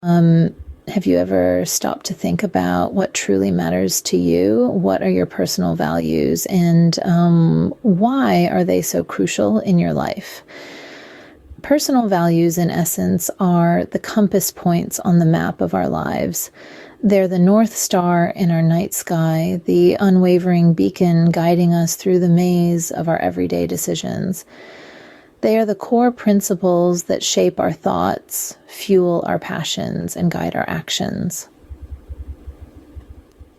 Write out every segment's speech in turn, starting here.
Have you ever stopped to think about what truly matters to you? What are your personal values, and why are they so crucial in your life? Personal values, in essence, are the compass points on the map of our lives. They're the North Star in our night sky, the unwavering beacon guiding us through the maze of our everyday decisions. They are the core principles that shape our thoughts, fuel our passions, and guide our actions.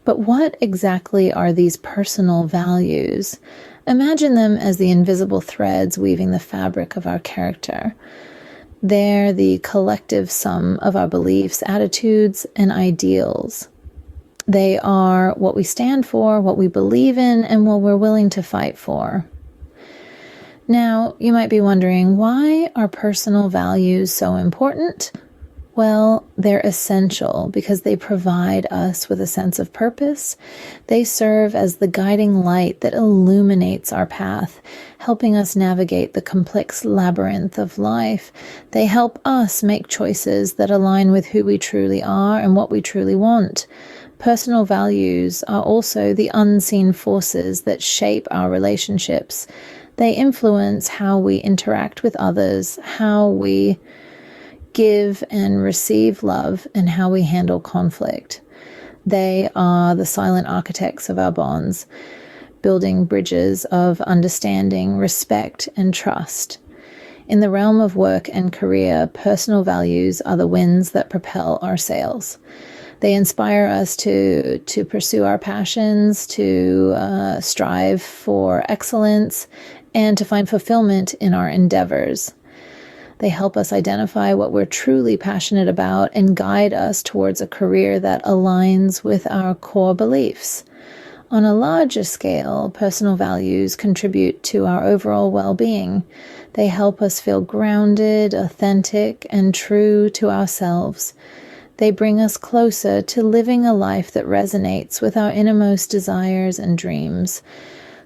But what exactly are these personal values? Imagine them as the invisible threads weaving the fabric of our character. They're the collective sum of our beliefs, attitudes, and ideals. They are what we stand for, what we believe in, and what we're willing to fight for. Now, you might be wondering, why are personal values so important? Well, they're essential because they provide us with a sense of purpose. They serve as the guiding light that illuminates our path, helping us navigate the complex labyrinth of life. They help us make choices that align with who we truly are and what we truly want. Personal values are also the unseen forces that shape our relationships. They influence how we interact with others, how we give and receive love, and how we handle conflict. They are the silent architects of our bonds, building bridges of understanding, respect, and trust. In the realm of work and career, personal values are the winds that propel our sails. They inspire us to pursue our passions, to strive for excellence, and to find fulfillment in our endeavors. They help us identify what we're truly passionate about and guide us towards a career that aligns with our core beliefs. On a larger scale, personal values contribute to our overall well-being. They help us feel grounded, authentic, and true to ourselves. They bring us closer to living a life that resonates with our innermost desires and dreams.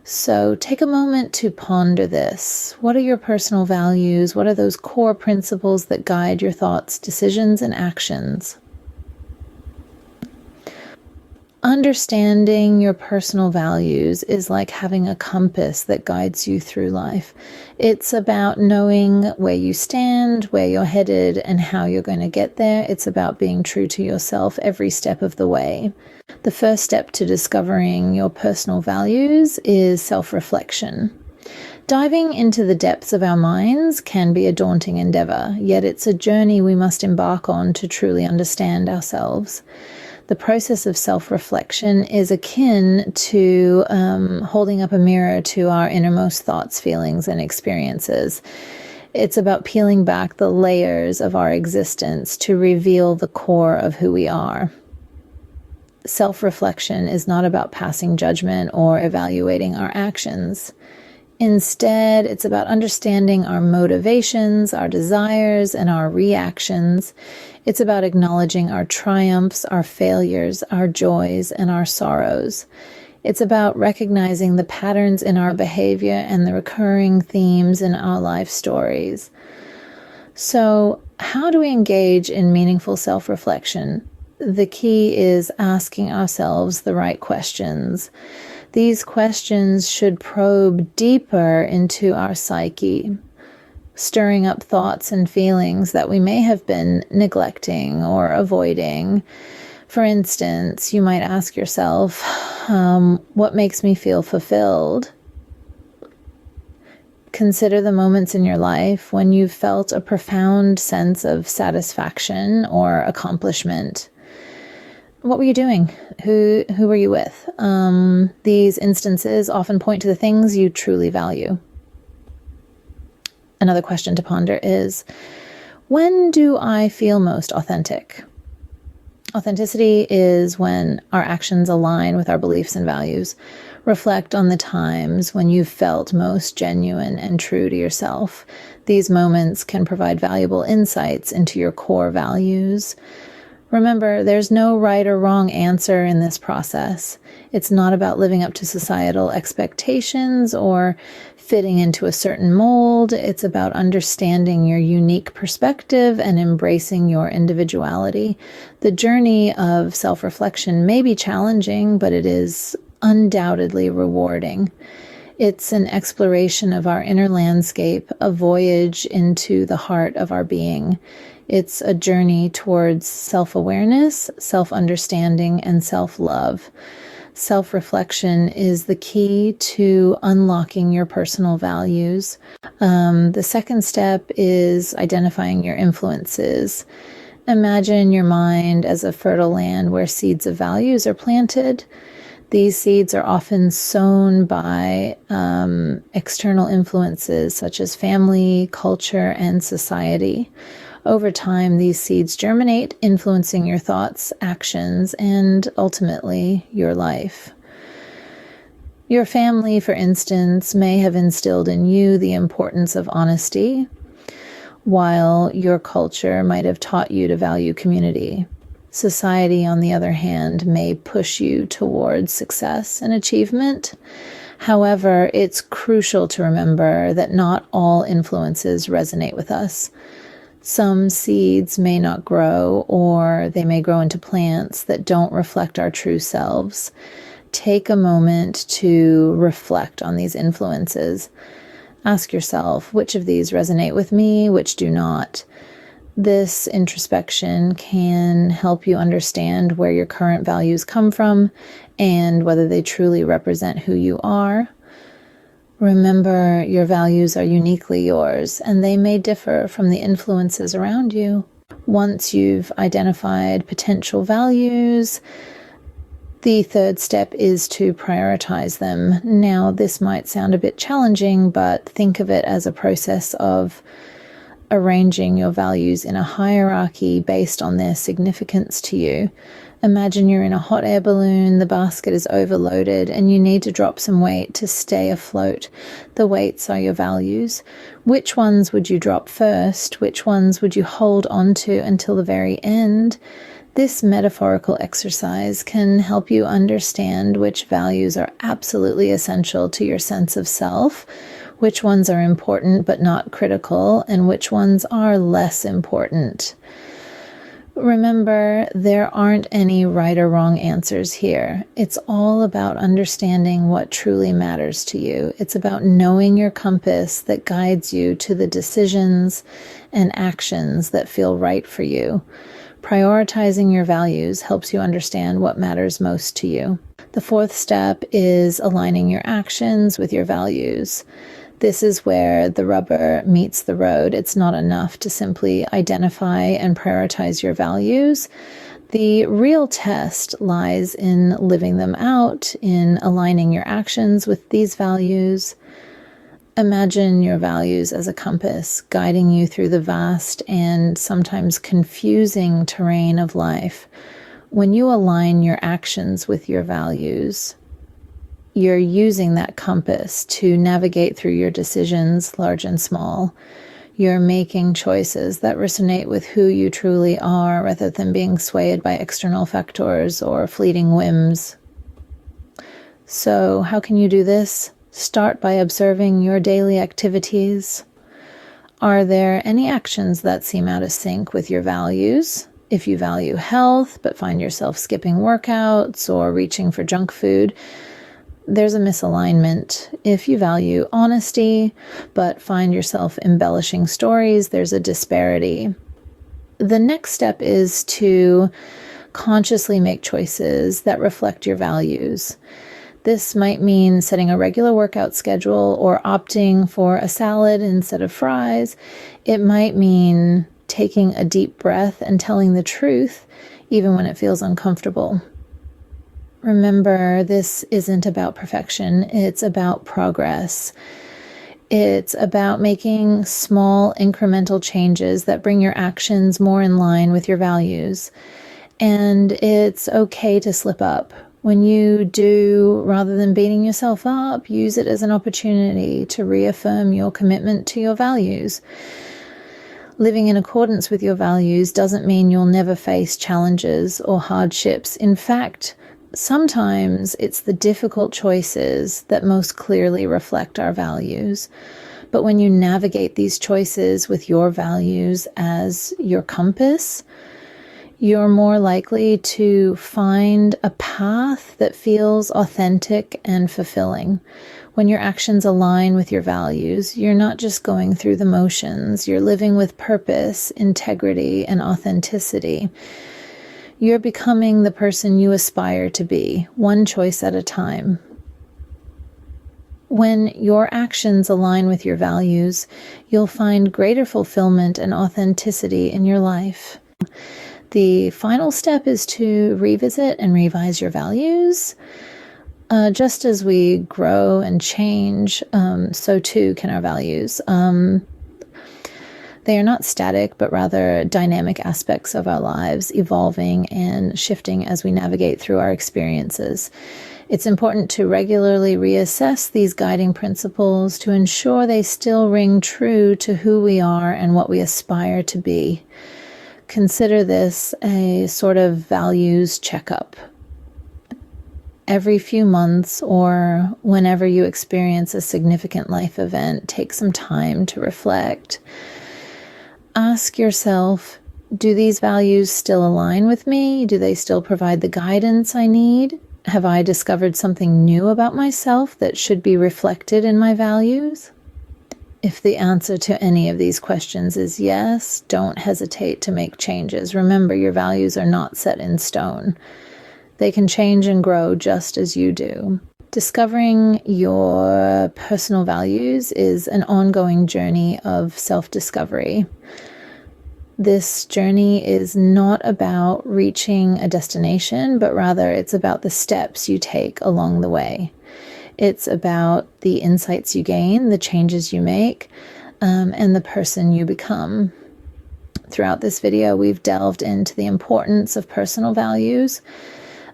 So take a moment to ponder this. What are your personal values? What are those core principles that guide your thoughts, decisions, and actions? Understanding your personal values is like having a compass that guides you through life. It's about knowing where you stand, where you're headed, and how you're going to get there. It's about being true to yourself every step of the way. The first step to discovering your personal values is self-reflection. Diving into the depths of our minds can be a daunting endeavor, yet it's a journey we must embark on to truly understand ourselves. The process of self-reflection is akin to holding up a mirror to our innermost thoughts, feelings, and experiences. It's about peeling back the layers of our existence to reveal the core of who we are. Self-reflection is not about passing judgment or evaluating our actions. Instead, it's about understanding our motivations, our desires, and our reactions. It's about acknowledging our triumphs, our failures, our joys, and our sorrows. It's about recognizing the patterns in our behavior and the recurring themes in our life stories. So, how do we engage in meaningful self-reflection? The key is asking ourselves the right questions. These questions should probe deeper into our psyche, stirring up thoughts and feelings that we may have been neglecting or avoiding. For instance, you might ask yourself, what makes me feel fulfilled? Consider the moments in your life when you've felt a profound sense of satisfaction or accomplishment. What were you doing? Who were you with? These instances often point to the things you truly value. Another question to ponder is, when do I feel most authentic? Authenticity is when our actions align with our beliefs and values. Reflect on the times when you felt most genuine and true to yourself. These moments can provide valuable insights into your core values. Remember, there's no right or wrong answer in this process. It's not about living up to societal expectations or fitting into a certain mold. It's about understanding your unique perspective and embracing your individuality. The journey of self-reflection may be challenging, but it is undoubtedly rewarding. It's an exploration of our inner landscape, a voyage into the heart of our being. It's a journey towards self-awareness, self-understanding, and self-love. Self-reflection is the key to unlocking your personal values. The second step is identifying your influences. Imagine your mind as a fertile land where seeds of values are planted. These seeds are often sown by external influences such as family, culture, and society. Over time, these seeds germinate, influencing your thoughts, actions, and ultimately your life. Your family, for instance, may have instilled in you the importance of honesty, while your culture might have taught you to value community. Society, on the other hand, may push you towards success and achievement. However, it's crucial to remember that not all influences resonate with us. Some seeds may not grow, or they may grow into plants that don't reflect our true selves. Take a moment to reflect on these influences. Ask yourself, which of these resonate with me, which do not? This introspection can help you understand where your current values come from and whether they truly represent who you are. Remember, your values are uniquely yours, and they may differ from the influences around you. Once you've identified potential values, the third step is to prioritize them. Now, this might sound a bit challenging, but think of it as a process of arranging your values in a hierarchy based on their significance to you. Imagine you're in a hot air balloon, the basket is overloaded, and you need to drop some weight to stay afloat. The weights are your values. Which ones would you drop first? Which ones would you hold onto until the very end? This metaphorical exercise can help you understand which values are absolutely essential to your sense of self, which ones are important but not critical, and which ones are less important. Remember, there aren't any right or wrong answers here. It's all about understanding what truly matters to you. It's about knowing your compass that guides you to the decisions and actions that feel right for you. Prioritizing your values helps you understand what matters most to you. The fourth step is aligning your actions with your values. This is where the rubber meets the road. It's not enough to simply identify and prioritize your values. The real test lies in living them out, in aligning your actions with these values. Imagine your values as a compass guiding you through the vast and sometimes confusing terrain of life. When you align your actions with your values, you're using that compass to navigate through your decisions, large and small. You're making choices that resonate with who you truly are rather than being swayed by external factors or fleeting whims. So, how can you do this? Start by observing your daily activities. Are there any actions that seem out of sync with your values? If you value health but find yourself skipping workouts or reaching for junk food, there's a misalignment. If you value honesty but find yourself embellishing stories, there's a disparity. The next step is to consciously make choices that reflect your values. This might mean setting a regular workout schedule or opting for a salad instead of fries. It might mean taking a deep breath and telling the truth, even when it feels uncomfortable. Remember, this isn't about perfection. It's about progress. It's about making small incremental changes that bring your actions more in line with your values. And it's okay to slip up. When you do, rather than beating yourself up, use it as an opportunity to reaffirm your commitment to your values. Living in accordance with your values doesn't mean you'll never face challenges or hardships. In fact, Sometimes it's the difficult choices that most clearly reflect our values. But when you navigate these choices with your values as your compass, you're more likely to find a path that feels authentic and fulfilling. When your actions align with your values, you're not just going through the motions, you're living with purpose, integrity, and authenticity. You're becoming the person you aspire to be, one choice at a time. When your actions align with your values, you'll find greater fulfillment and authenticity in your life. The final step is to revisit and revise your values. Just as we grow and change, so too can our values. They are not static, but rather dynamic aspects of our lives, evolving and shifting as we navigate through our experiences. It's important to regularly reassess these guiding principles to ensure they still ring true to who we are and what we aspire to be. Consider this a sort of values checkup. Every few months or whenever you experience a significant life event, take some time to reflect. Ask yourself, do these values still align with me? Do they still provide the guidance I need? Have I discovered something new about myself that should be reflected in my values? If the answer to any of these questions is yes, don't hesitate to make changes. Remember, your values are not set in stone. They can change and grow just as you do. Discovering your personal values is an ongoing journey of self-discovery. This journey is not about reaching a destination, but rather it's about the steps you take along the way. It's about the insights you gain, the changes you make, and the person you become. Throughout this video, we've delved into the importance of personal values,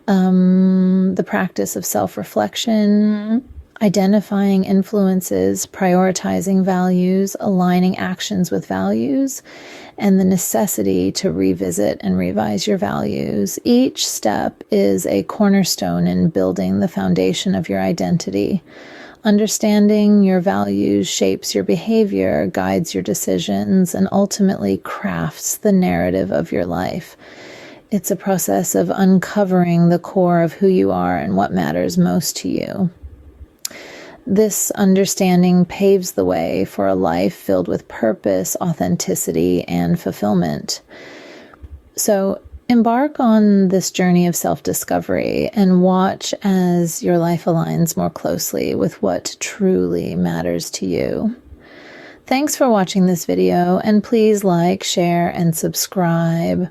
the practice of self-reflection, identifying influences, prioritizing values, aligning actions with values, and the necessity to revisit and revise your values. Each step is a cornerstone in building the foundation of your identity. Understanding your values shapes your behavior, guides your decisions, and ultimately crafts the narrative of your life. It's a process of uncovering the core of who you are and what matters most to you. This understanding paves the way for a life filled with purpose, authenticity, and fulfillment. So embark on this journey of self-discovery and watch as your life aligns more closely with what truly matters to you. Thanks for watching this video, and please like, share, and subscribe.